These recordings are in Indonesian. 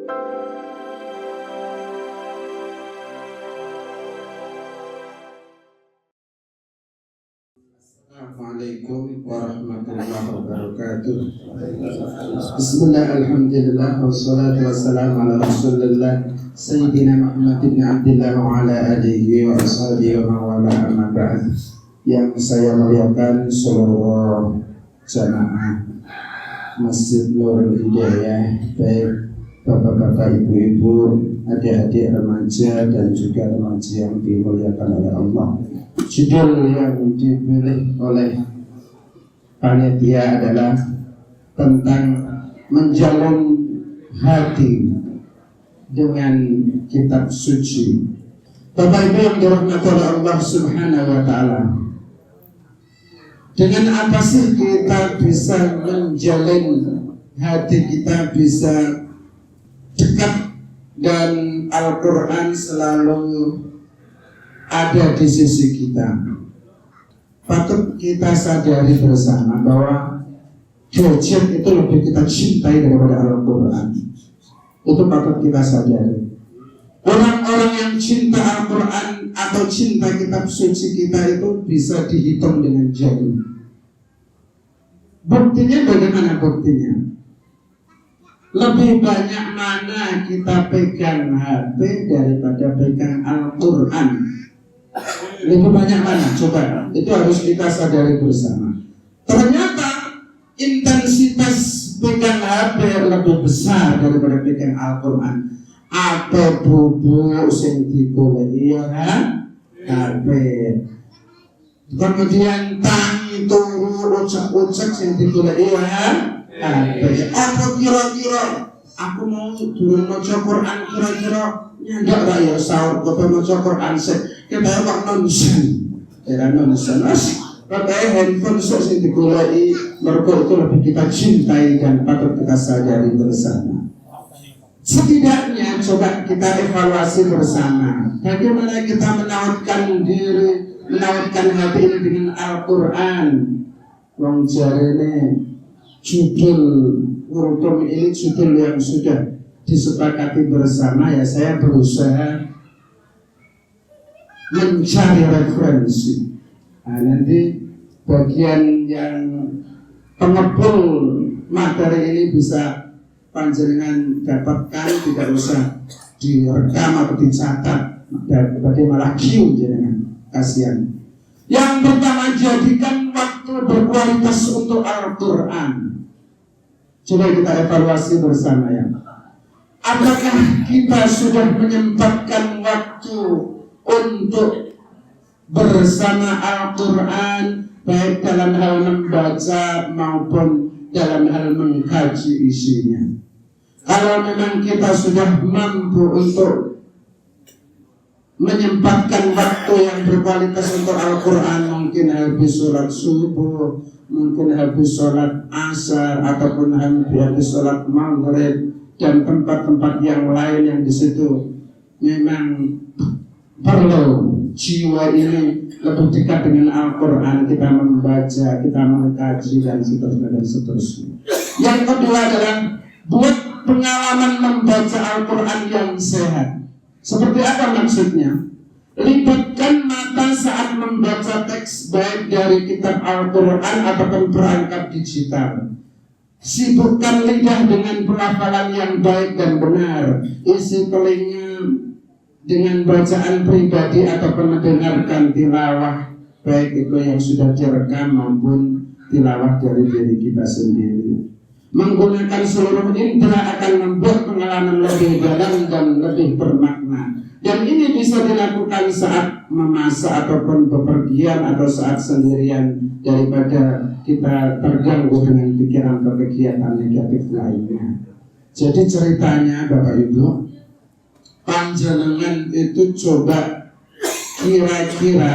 Assalamualaikum warahmatullahi wabarakatuh. Bismillah, alhamdulillah, wassalatu wassalamu ala rasulillah Sayyidina Muhammad ibn Abdillah wa ala alihi wa ashabihi wa mawala amma ba'd. Yang saya muliakan seluruh jamaah Masjid Nurul Hidayah, baik bapak-bapak, ibu-ibu, adik-adik remaja dan juga remaja yang dimuliakan oleh Allah. Judul yang dipilih oleh panitia adalah tentang menjalin hati dengan kitab suci. Bapak Ibu yang dirahmati oleh Allah Subhanahu wa taala, dengan apa sih kita bisa menjalin hati kita bisa dekat dan Al-Quran selalu ada di sisi kita? Patut kita sadari bersama bahwa gadget itu lebih kita cintai daripada Al-Quran. Itu patut kita sadari. Orang-orang yang cinta Al-Quran atau cinta kitab suci kita itu bisa dihitung dengan jari. Buktinya bagaimana buktinya? Lebih banyak mana kita pegang HP daripada pegang Al-Quran? Lebih banyak mana? Coba, itu harus kita sadari bersama. Ternyata intensitas pegang HP lebih besar daripada pegang Al-Quran. Apa bubuk sing digoleki ya kan? HP. Kemudian tangi turu ucap-ucap sing digoleki ya kan? HP. Apa kira-kira aku mau turun maca Quran kira-kira nyandak ra ya sahur kok maca Quran sik. Kita kok nonsen. Era nonsen. Pakai handphone sok sing digoleki mergo itu lebih kita cintai dan patut kita sadari bersama. Setidaknya coba kita evaluasi bersama. Bagaimana kita menautkan diri, menautkan hati ini dengan Al-Quran. Wong jarene judul urtum ini judul yang sudah disepakati bersama, ya saya berusaha mencari referensi. Nah, nanti bagian yang pengepul materi ini bisa panjenengan dapatkan, tidak usah direkam atau dicatat, daripada malah kiu jenengan, kasihan. Yang pertama, jadikan waktu berkualitas untuk Al-Quran. Coba kita evaluasi bersama ya. Apakah kita sudah menyempatkan waktu untuk bersama Al-Quran, baik dalam hal membaca maupun dalam hal mengkaji isinya? Kalau memang kita sudah mampu untuk menyempatkan waktu yang berkualitas untuk Al-Quran, mungkin habis sholat subuh, mungkin habis sholat asar, ataupun habis sholat maghrib, dan tempat-tempat yang lain yang di situ memang perlu jiwa ini lebih dekat dengan Al-Quran, kita membaca, kita mengkaji dan seterusnya dan seterusnya. Yang kedua adalah buat pengalaman membaca Al-Quran yang sehat. Seperti apa maksudnya? Libatkan mata saat membaca teks baik dari kitab Al-Quran ataupun perangkat digital. Sibukkan lidah dengan pelafalan yang baik dan benar. Isi telinga dengan bacaan pribadi ataupun mendengarkan tilawah, baik itu yang sudah direkam maupun tilawah dari diri kita sendiri. Menggunakan seluruh indera akan membuat pengalaman lebih dalam dan lebih bermakna. Dan ini bisa dilakukan saat memasak ataupun bepergian atau saat sendirian, daripada kita terganggu dengan pikiran atau kegiatan negatif lainnya. Jadi ceritanya Bapak Ibu, panjenengan itu coba kira-kira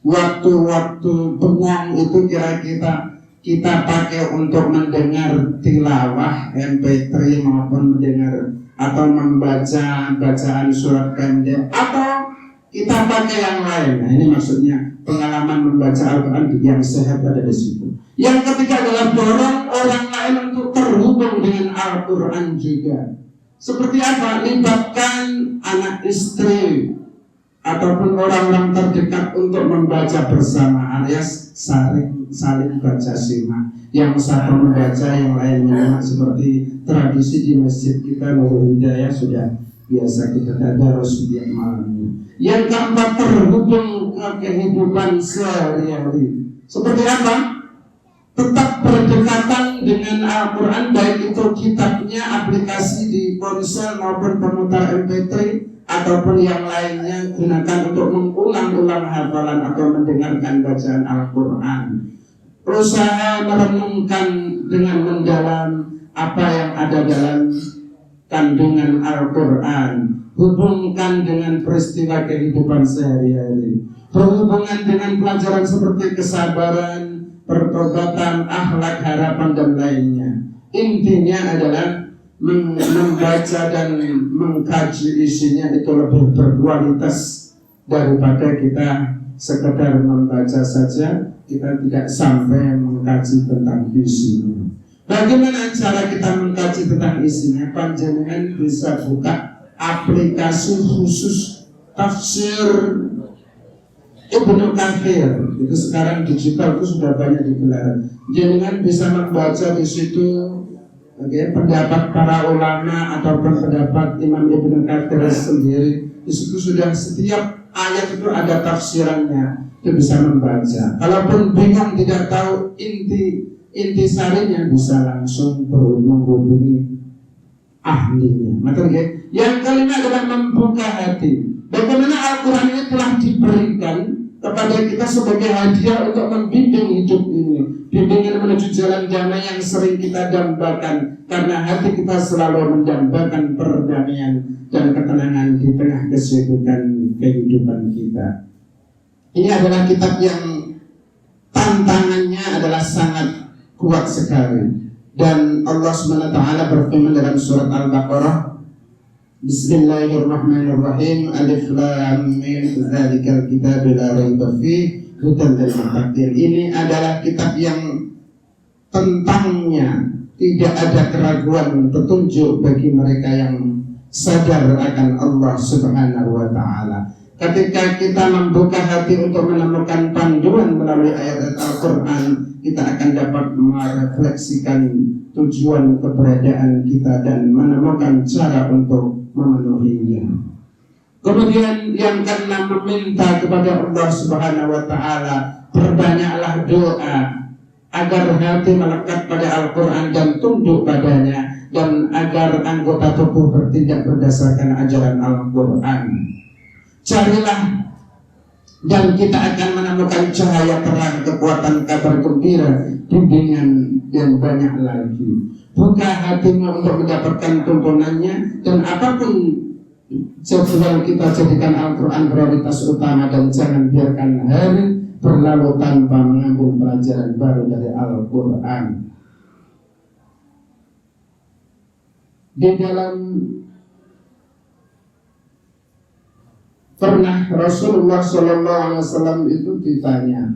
waktu-waktu bengong itu kira-kira kita pakai untuk mendengar tilawah MP3 maupun mendengar atau membaca bacaan surat pendek, atau kita pakai yang lain. Nah, ini maksudnya pengalaman membaca Al-Quran yang sehat ada di situ. Yang ketiga adalah dorong orang lain untuk terhubung dengan Al-Quran juga. Seperti apa? Libatkan anak istri ataupun orang-orang terdekat untuk membaca bersama, alias saling baca sirna. Yang satu membaca, yang lainnya seperti tradisi di masjid kita Nurul Hidayah sudah biasa kita tadarus setiap malamnya. Yang keempat, terhubung ke kehidupan sehari-hari. Seperti apa? Tetap berdekatan dengan Al-Quran, baik itu kitabnya, aplikasi di ponsel maupun pemutar MP3 ataupun yang lainnya. Gunakan untuk mengulang-ulang hafalan atau mendengarkan bacaan Al-Quran. Berusaha merenungkan dengan mendalam apa yang ada dalam kandungan Al-Quran. Hubungkan dengan peristiwa kehidupan sehari-hari. Berhubungan dengan pelajaran seperti kesabaran, pertobatan, akhlak, harapan, dan lainnya. Intinya adalah membaca dan mengkaji isinya itu lebih berkualitas daripada kita sekedar membaca saja, kita tidak sampai mengkaji tentang isinya. Bagaimana cara kita mengkaji tentang isinya? Panjenengan bisa buka aplikasi khusus tafsir Ibnu Katsir. Itu sekarang digital itu sudah banyak digelar. Jangan bisa membaca di situ pendapat para ulama ataupun pendapat Imam Ibnu Katsir sendiri. Di situ sudah setiap ayat itu ada tafsirannya, itu bisa membaca. Kalaupun bingung tidak tahu inti sarinya, bisa langsung menghubungi ahlinya. Maksudnya, yang kelima adalah membuka hati. Bagaimana Al-Quran ini telah diberikan kepada kita sebagai hadiah untuk membimbing hidup ini, bimbingan menuju jalan damai yang sering kita dambakan, karena hati kita selalu mendambakan perdamaian dan ketenangan di tengah kesibukan kehidupan kita. Ini adalah kitab yang tantangannya adalah sangat kuat sekali, dan Allah SWT berfirman dalam surat Al-Baqarah, Bismillahirrahmanirrahim, Alif Lam Mim, Dzalikal Kitab la raiba fihi hudan lil muttaqin. Ini adalah kitab yang tentangnya tidak ada keraguan, petunjuk bagi mereka yang sadar akan Allah Subhanahu wa taala. Ketika kita membuka hati untuk menemukan panduan melalui ayat Al-Quran, kita akan dapat merefleksikan tujuan keberadaan kita dan menemukan cara untuk memenuhinya. Kemudian yang keenam, meminta kepada Allah Subhanahu wa taala, perbanyaklah doa agar hati melekat pada Al-Quran dan tunduk padanya, dan agar anggota tubuh bertindak berdasarkan ajaran Al-Quran. Carilah dan kita akan menemukan cahaya terang, kekuatan, kabar gembira, bimbingan yang banyak lagi. Buka hatimu untuk mendapatkan tuntunannya, dan apapun jadwal kita jadikan Al-Quran prioritas utama, dan jangan biarkan hari berlalu tanpa mengambil pelajaran baru dari Al-Quran. Di dalam pernah Rasulullah SAW itu ditanya,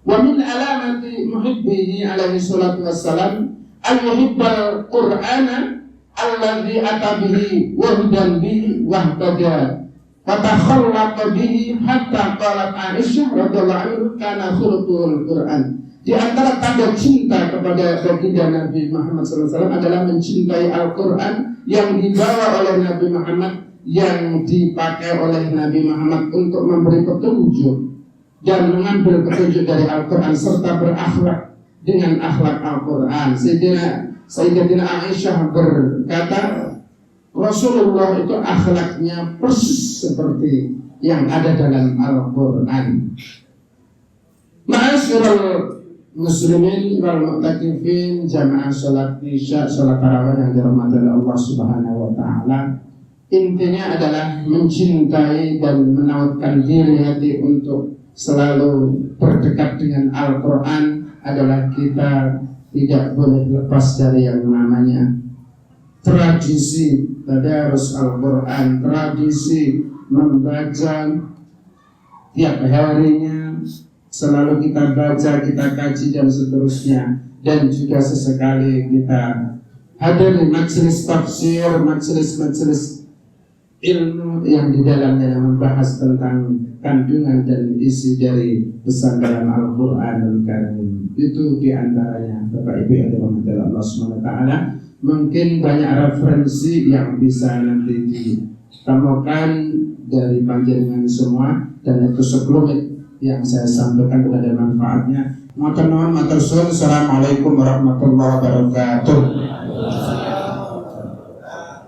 wa min alamati muhibbihi alaihi salatu wassalam al-yuhibbal qur'ana alladhi atabihi wahdan bihi wahtada fatakhallaqa bihi hatta qalat Aisyah radhiyallahu anha kana khuluqul Qur'an. Di antara tanda cinta kepada baginda Nabi Muhammad SAW adalah mencintai Al-Quran yang dibawa oleh Nabi Muhammad, yang dipakai oleh Nabi Muhammad untuk memberi petunjuk dan mengambil petunjuk dari Al-Quran serta berakhlak dengan akhlak Al-Quran. Sayyidatina Aisyah berkata, Rasulullah itu akhlaknya persis seperti yang ada dalam Al-Quran. Ma'asyiral muslimin wal mu'takifin, jamaah salat isya, salat tarawih yang dirahmati oleh Allah Subhanahu wa taala. Intinya adalah mencintai dan menautkan diri hati untuk selalu berdekat dengan Al-Quran. Adalah kita tidak boleh lepas dari yang namanya tradisi tadarus Al-Quran, tradisi membaca tiap harinya, selalu kita baca, kita kaji dan seterusnya. Dan juga sesekali kita hadir di majelis tafsir, majelis ilmu yang di dalamnya membahas tentang kandungan dan isi dari pesan dalam Al-Quran Al-Karim. Itu diantaranya Bapak Ibu yang dirahmati Allah SWT. Mungkin banyak referensi yang bisa nanti ditemukan dari panjenengan semua, dan itu sebelum yang saya sampaikan kepada manfaatnya. Matur nuwun, matur suwun. Assalamualaikum warahmatullahi wabarakatuh.